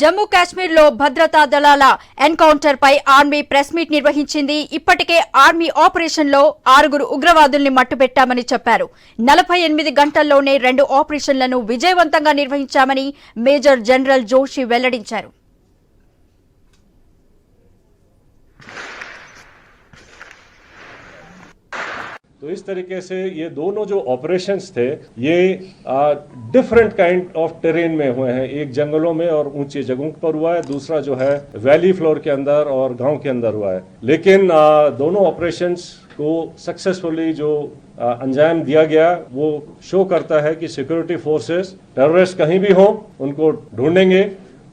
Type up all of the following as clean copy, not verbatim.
జమ్మూ కాశ్మీర్లో భద్రతా దళాల ఎన్కౌంటర్ పై ఆర్మీ ప్రెస్ మీట్ నిర్వహించింది. ఇప్పటికే ఆర్మీ ఆపరేషన్లో 6 ఉగ్రవాదుల్ని మట్టుపెట్టామని చెప్పారు. 48 గంటల్లోనే 2 ఆపరేషన్లను విజయవంతంగా నిర్వహించామని మేజర్ జనరల్ జోషి వెల్లడించారు. तो इस तरीके से ये दोनों जो ऑपरेशंस थे ये डिफरेंट काइंड ऑफ टेरेन में हुए हैं. एक जंगलों में और ऊंची जगहों पर हुआ है, दूसरा जो है वैली फ्लोर के अंदर और गांव के अंदर हुआ है. लेकिन दोनों ऑपरेशंस को सक्सेसफुली जो अंजाम दिया गया वो शो करता है कि सिक्योरिटी फोर्सेस टेररिस्ट कहीं भी हों उनको ढूंढेंगे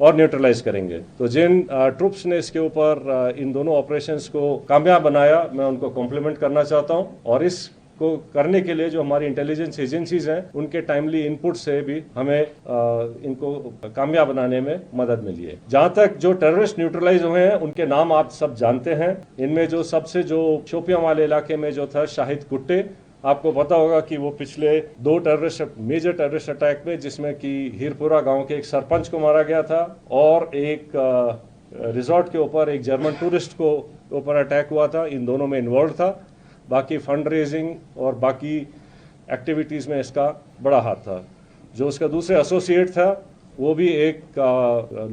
और न्यूट्रलाइज करेंगे. तो जिन ट्रुप्स ने इसके ऊपर इन दोनों ऑपरेशंस को कामयाब बनाया मैं उनको कॉम्प्लीमेंट करना चाहता हूं. और इसको करने के लिए जो हमारी इंटेलिजेंस एजेंसीज हैं उनके टाइमली इनपुट से भी हमें इनको कामयाब बनाने में मदद मिली है. जहां तक जो टेररिस्ट न्यूट्रलाइज हुए हैं उनके नाम आप सब जानते हैं. इनमें जो सबसे जो शोपियां वाले इलाके में जो था शाहिद कुट्टे, आपको पता होगा कि वो पिछले 2 मेजर टेररिस्ट अटैक में जिसमें कि हीरपुरा गांव के एक सरपंच को मारा गया था और एक रिजॉर्ट के ऊपर एक जर्मन टूरिस्ट को ऊपर अटैक हुआ था, इन दोनों में इन्वॉल्व था. बाकी फंड रेजिंग और बाकी एक्टिविटीज़ में इसका बड़ा हाथ था. जो उसका दूसरे एसोसिएट था वो भी एक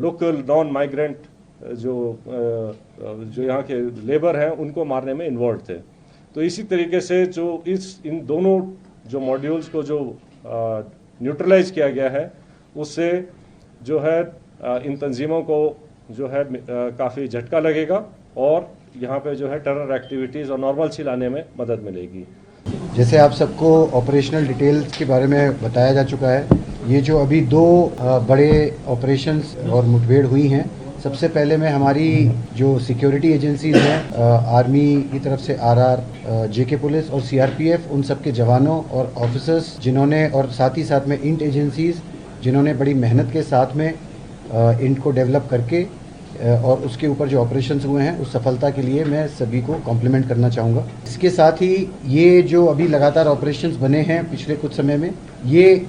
लोकल नॉन माइग्रेंट जो यहाँ के लेबर हैं उनको मारने में इन्वॉल्व थे. तो इसी तरीके से जो इन दोनों जो मॉड्यूल्स को जो न्यूट्रलाइज किया गया है उससे जो है इन तंजीमों को जो है काफ़ी झटका लगेगा और यहाँ पे जो है टेरर एक्टिविटीज़ और नॉर्मलसी लाने में मदद मिलेगी. जैसे आप सबको ऑपरेशनल डिटेल्स के बारे में बताया जा चुका है. ये जो अभी 2 बड़े ऑपरेशंस और मुठभेड़ हुई हैं, सबसे पहले में हमारी जो सिक्योरिटी एजेंसीज हैं आर्मी की तरफ से आरआर, जेके पुलिस और सीआरपीएफ, उन सब के जवानों और ऑफिसर्स जिन्होंने और साथ ही साथ में इंट एजेंसीज जिन्होंने बड़ी मेहनत के साथ में इंट को डेवलप करके और उसके ऊपर जो ऑपरेशंस हुए हैं उस सफलता के लिए मैं सभी को कॉम्प्लीमेंट करना चाहूँगा. इसके साथ ही ये जो अभी लगातार ऑपरेशंस बने हैं पिछले कुछ समय में, ये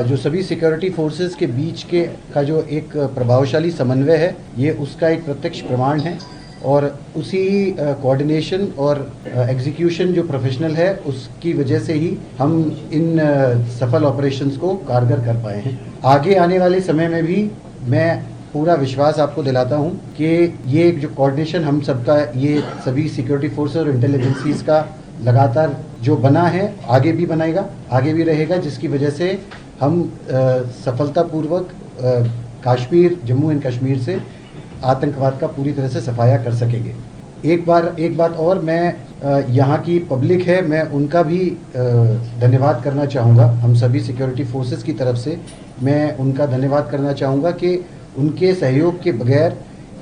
जो सभी सिक्योरिटी फोर्सेस के बीच के का जो एक प्रभावशाली समन्वय है ये उसका एक प्रत्यक्ष प्रमाण है. और उसी कोऑर्डिनेशन और एग्जीक्यूशन जो प्रोफेशनल है उसकी वजह से ही हम इन सफल ऑपरेशंस को कारगर कर पाए हैं. आगे आने वाले समय में भी मैं पूरा विश्वास आपको दिलाता हूं कि ये जो कोऑर्डिनेशन हम सबका, ये सभी सिक्योरिटी फोर्सेस और इंटेलिजेंसीज का लगातार जो बना है आगे भी बनाएगा, आगे भी रहेगा, जिसकी वजह से हम सफलतापूर्वक कश्मीर, जम्मू एंड कश्मीर से आतंकवाद का पूरी तरह से सफाया कर सकेंगे. एक बात और, मैं यहाँ की पब्लिक है मैं उनका भी धन्यवाद करना चाहूँगा. हम सभी सिक्योरिटी फोर्सेस की तरफ से मैं उनका धन्यवाद करना चाहूँगा कि उनके सहयोग के बगैर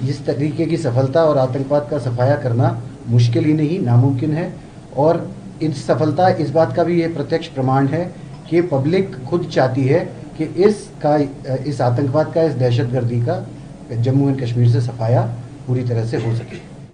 इस तरीके की सफलता और आतंकवाद का सफाया करना मुश्किल ही नहीं, नामुमकिन है. और इस सफलता इस बात का भी ये प्रत्यक्ष प्रमाण है कि पब्लिक खुद चाहती है कि इस आतंकवाद का, इस दहशतगर्दी का जम्मू एंड कश्मीर से सफाया पूरी तरह से हो सके.